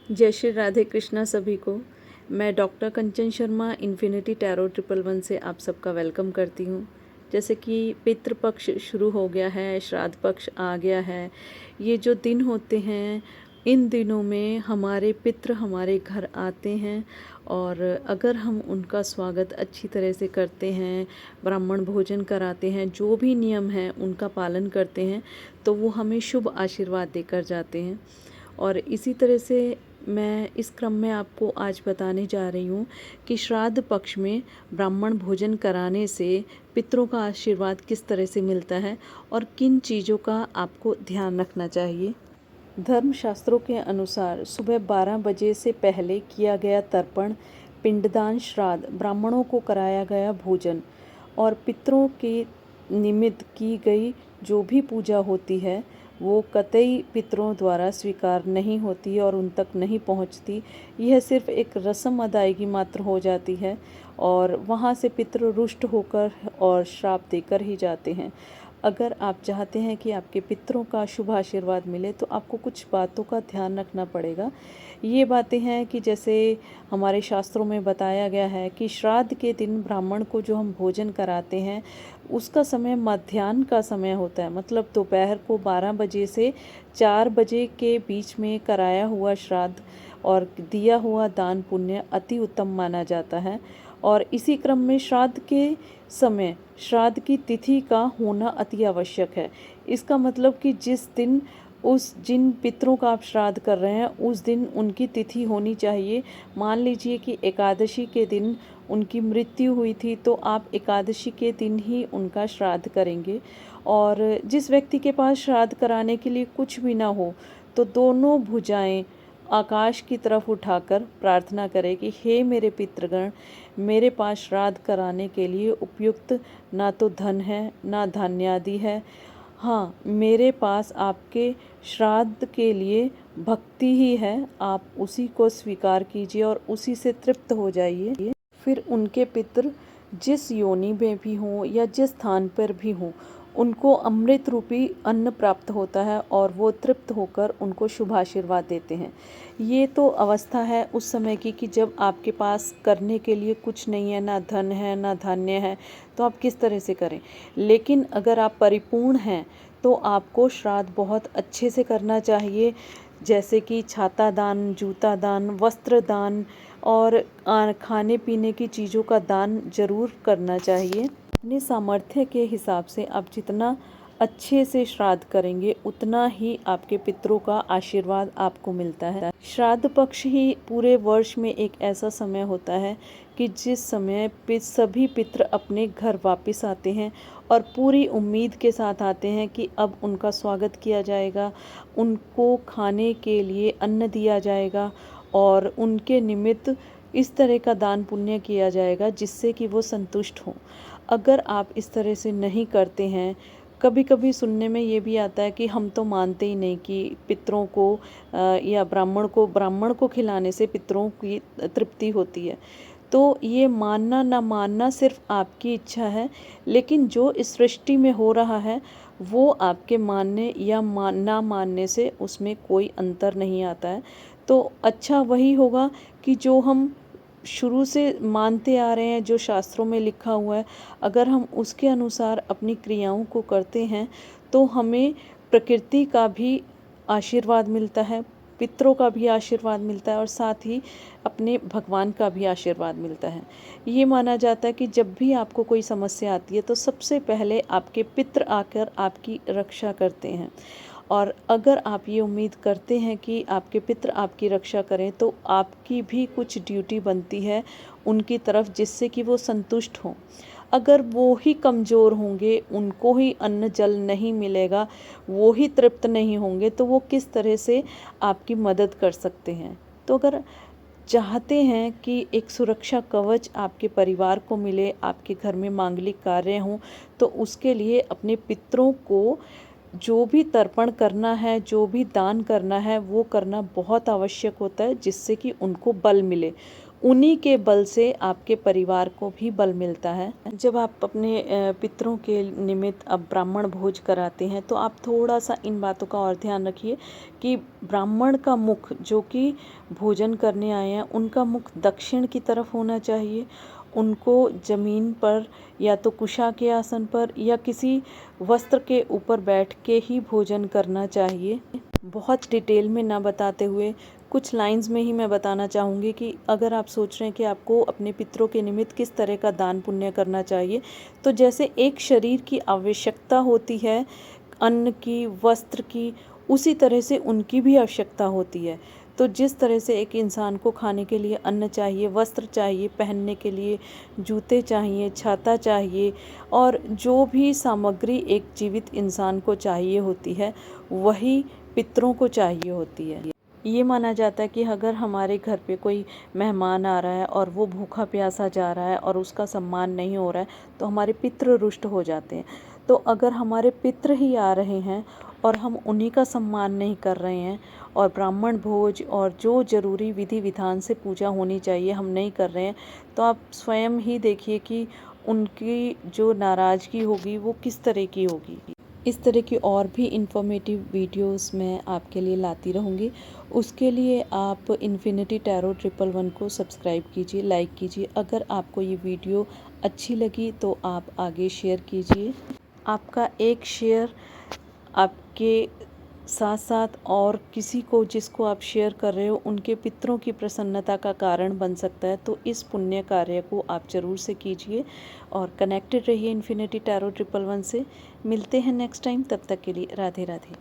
जय श्री राधे कृष्णा सभी को। मैं डॉक्टर कंचन शर्मा इन्फिनिटी टैरो 111 से आप सबका वेलकम करती हूँ। जैसे कि पितृपक्ष शुरू हो गया है, श्राद्ध पक्ष आ गया है। ये जो दिन होते हैं, इन दिनों में हमारे पितृ हमारे घर आते हैं और अगर हम उनका स्वागत अच्छी तरह से करते हैं, ब्राह्मण भोजन कराते हैं, जो भी नियम हैं उनका पालन करते हैं, तो वो हमें शुभ आशीर्वाद देकर जाते हैं। और इसी तरह से मैं इस क्रम में आपको आज बताने जा रही हूँ कि श्राद्ध पक्ष में ब्राह्मण भोजन कराने से पितरों का आशीर्वाद किस तरह से मिलता है और किन चीज़ों का आपको ध्यान रखना चाहिए। धर्मशास्त्रों के अनुसार सुबह 12 बजे से पहले किया गया तर्पण, पिंडदान, श्राद्ध, ब्राह्मणों को कराया गया भोजन और पितरों के निमित्त की गई जो भी पूजा होती है वो कतई पितरों द्वारा स्वीकार नहीं होती और उन तक नहीं पहुंचती। यह सिर्फ एक रस्म अदायगी मात्र हो जाती है और वहां से पितृ रुष्ट होकर और श्राप देकर ही जाते हैं। अगर आप चाहते हैं कि आपके पितरों का शुभ आशीर्वाद मिले तो आपको कुछ बातों का ध्यान रखना पड़ेगा। ये बातें हैं कि जैसे हमारे शास्त्रों में बताया गया है कि श्राद्ध के दिन ब्राह्मण को जो हम भोजन कराते हैं उसका समय मध्याह्न का समय होता है, मतलब दोपहर को 12 बजे से 4 बजे के बीच में कराया हुआ श्राद्ध और दिया हुआ दान पुण्य अति उत्तम माना जाता है। और इसी क्रम में श्राद्ध के समय श्राद्ध की तिथि का होना अति आवश्यक है। इसका मतलब कि जिस दिन जिन पितरों का आप श्राद्ध कर रहे हैं उस दिन उनकी तिथि होनी चाहिए। मान लीजिए कि एकादशी के दिन उनकी मृत्यु हुई थी तो आप एकादशी के दिन ही उनका श्राद्ध करेंगे। और जिस व्यक्ति के पास श्राद्ध कराने के लिए कुछ भी ना हो तो दोनों भुजाएं आकाश की तरफ उठाकर प्रार्थना करें कि हे मेरे पितृगण, मेरे पास श्राद्ध कराने के लिए उपयुक्त ना तो धन है ना धान्यादि है, हाँ मेरे पास आपके श्राद्ध के लिए भक्ति ही है। आप उसी को स्वीकार कीजिए और उसी से तृप्त हो जाइए। फिर उनके पितृ जिस योनि में भी हों या जिस स्थान पर भी हों उनको अमृत रूपी अन्न प्राप्त होता है और वो तृप्त होकर उनको शुभ आशीर्वाद देते हैं। ये तो अवस्था है उस समय की कि जब आपके पास करने के लिए कुछ नहीं है, ना धन है ना धान्य है, तो आप किस तरह से करें। लेकिन अगर आप परिपूर्ण हैं तो आपको श्राद्ध बहुत अच्छे से करना चाहिए, जैसे कि छाता दान, जूता दान, वस्त्र दान और खाने पीने की चीज़ों का दान जरूर करना चाहिए। अपने सामर्थ्य के हिसाब से आप जितना अच्छे से श्राद्ध करेंगे उतना ही आपके पितरों का आशीर्वाद आपको मिलता है। श्राद्ध पक्ष ही पूरे वर्ष में एक ऐसा समय होता है कि जिस समय सभी पितृ अपने घर वापस आते हैं और पूरी उम्मीद के साथ आते हैं कि अब उनका स्वागत किया जाएगा, उनको खाने के लिए अन्न दिया जाएगा और उनके निमित्त इस तरह का दान पुण्य किया जाएगा जिससे कि वो संतुष्ट हों। अगर आप इस तरह से नहीं करते हैं, कभी कभी सुनने में ये भी आता है कि हम तो मानते ही नहीं कि पितरों को या ब्राह्मण को खिलाने से पितरों की तृप्ति होती है। तो ये मानना ना मानना सिर्फ आपकी इच्छा है, लेकिन जो इस सृष्टि में हो रहा है वो आपके मानने या ना मानने से उसमें कोई अंतर नहीं आता है। तो अच्छा वही होगा कि जो हम शुरू से मानते आ रहे हैं, जो शास्त्रों में लिखा हुआ है, अगर हम उसके अनुसार अपनी क्रियाओं को करते हैं तो हमें प्रकृति का भी आशीर्वाद मिलता है, पितरों का भी आशीर्वाद मिलता है और साथ ही अपने भगवान का भी आशीर्वाद मिलता है। ये माना जाता है कि जब भी आपको कोई समस्या आती है तो सबसे पहले आपके पितृ आकर आपकी रक्षा करते हैं। और अगर आप ये उम्मीद करते हैं कि आपके पितृ आपकी रक्षा करें तो आपकी भी कुछ ड्यूटी बनती है उनकी तरफ, जिससे कि वो संतुष्ट हों। अगर वो ही कमज़ोर होंगे, उनको ही अन्न जल नहीं मिलेगा, वो ही तृप्त नहीं होंगे, तो वो किस तरह से आपकी मदद कर सकते हैं। तो अगर चाहते हैं कि एक सुरक्षा कवच आपके परिवार को मिले, आपके घर में मांगलिक कार्य हों, तो उसके लिए अपने पितरों को जो भी तर्पण करना है, जो भी दान करना है, वो करना बहुत आवश्यक होता है, जिससे कि उनको बल मिले, उन्हीं के बल से आपके परिवार को भी बल मिलता है। जब आप अपने पितरों के निमित्त अब ब्राह्मण भोज कराते हैं तो आप थोड़ा सा इन बातों का और ध्यान रखिए कि ब्राह्मण का मुख, जो कि भोजन करने आए हैं, उनका मुख दक्षिण की तरफ होना चाहिए। उनको ज़मीन पर या तो कुशा के आसन पर या किसी वस्त्र के ऊपर बैठ के ही भोजन करना चाहिए। बहुत डिटेल में ना बताते हुए कुछ लाइंस में ही मैं बताना चाहूँगी कि अगर आप सोच रहे हैं कि आपको अपने पितरों के निमित्त किस तरह का दान पुण्य करना चाहिए, तो जैसे एक शरीर की आवश्यकता होती है अन्न की, वस्त्र की, उसी तरह से उनकी भी आवश्यकता होती है। तो जिस तरह से एक इंसान को खाने के लिए अन्न चाहिए, वस्त्र चाहिए, पहनने के लिए जूते चाहिए, छाता चाहिए, और जो भी सामग्री एक जीवित इंसान को चाहिए होती है, वही पितरों को चाहिए होती है। ये माना जाता है कि अगर हमारे घर पे कोई मेहमान आ रहा है और वो भूखा प्यासा जा रहा है और उसका सम्मान नहीं हो रहा है, तो हमारे पितृ रुष्ट हो जाते हैं। तो अगर हमारे पितृ ही आ रहे हैं और हम उन्हीं का सम्मान नहीं कर रहे हैं, और ब्राह्मण भोज और जो ज़रूरी विधि विधान से पूजा होनी चाहिए हम नहीं कर रहे हैं, तो आप स्वयं ही देखिए कि उनकी जो नाराज़गी होगी वो किस तरह की होगी। इस तरह की और भी इन्फॉर्मेटिव वीडियोस मैं आपके लिए लाती रहूँगी। उसके लिए आप इन्फिनिटी टैरो 111 को सब्सक्राइब कीजिए, लाइक कीजिए। अगर आपको ये वीडियो अच्छी लगी तो आप आगे शेयर कीजिए। आपका एक शेयर आपके साथ साथ और किसी को जिसको आप शेयर कर रहे हो उनके पितरों की प्रसन्नता का कारण बन सकता है। तो इस पुण्य कार्य को आप ज़रूर से कीजिए और कनेक्टेड रहिए इन्फिनिटी टैरो 111 से। मिलते हैं नेक्स्ट टाइम, तब तक के लिए राधे राधे।